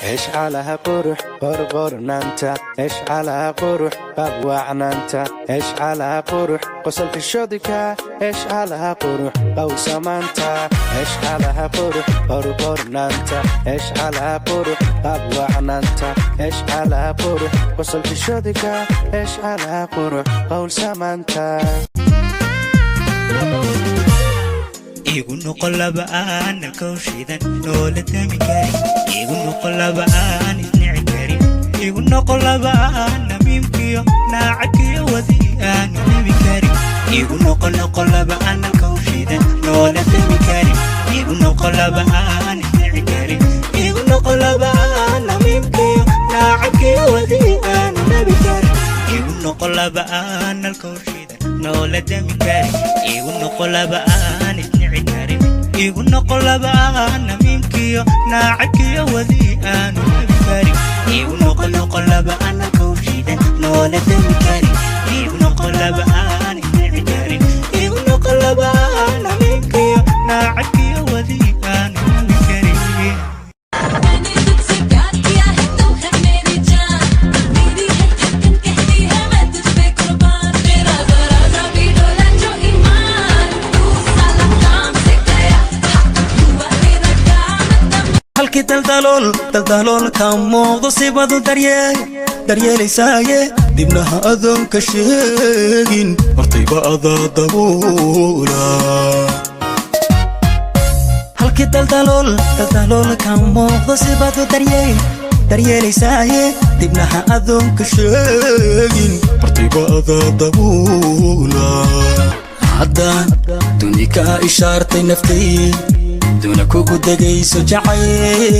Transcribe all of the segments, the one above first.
إيش على قروح قرقرنانتا إيش على قروح قبوعنانتا إيش على قروح قصل في الشودكا إيش على قروح قوسمانتا إيش على قروح قرقرنانتا إيش على قروح قبوعنانتا إيش على قروح قصل في الشودكا إيش على قروح قوسمانتا igu noqon laba'aan alkowshidan noola tami karin igu noqon laba'aan isnici karin igu noqon laba'aan namiimkiyo naacadkiyo wadii aan nabi karin igu noqon laba'aan alkowshidan noola tami karin igu noqon laba'aan isnici karin igu noqon laba'aan namiimkiyo naacadkiyo wadii aan nabi karin igu noqon laba'aan alkowshidan noola tami karin igu noqon laba'aan igu noqon laba'aan namiimkiyo naacadkiyo wadii aanu nabi karin igu noqon laba'aan alkowshidan noola tami karin igu noqon laba'aan isnici karin igu noqon laba'aan namiimkiyo naacadkiyo wadii aanu nabi karin halkii daldalool ka muuqdo sibadu daryeelaysaaye dibnaha adoon ka sheegin hortayba adaa daboola halkii daldalool ka muuqdo sibadu daryeelaysaaye dibnaha adoon ka sheegin hortayba adaa daboola haddaan duni ka ishaartay naftay duna kugu degayso jacayl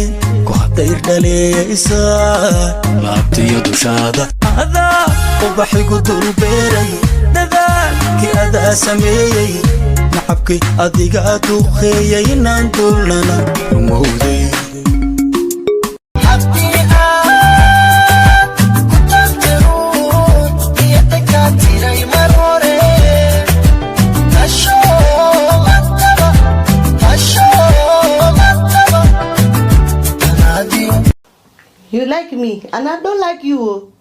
ku hadayr dhaleeyaysa laabtiyo dushaada adaa ubaxigu dulbeeray dadaalkii adaa sameeyey nacabkii adiga duqeeyay inaan dulnana rumowday You like me and I don't like you.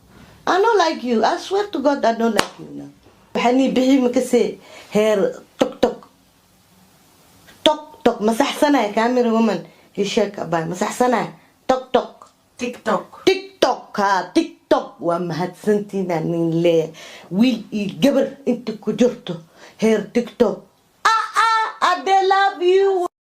I don't like you. I swear to God I don't like you now. حني بحي مكسي هير توك مسحسنة كاميرا ومن هيشك أباي مسحسنة تيك توك ها تيك توك وما هتسنتينا نيلي ويل الجبر انت كجرته هير تيك توك I love you.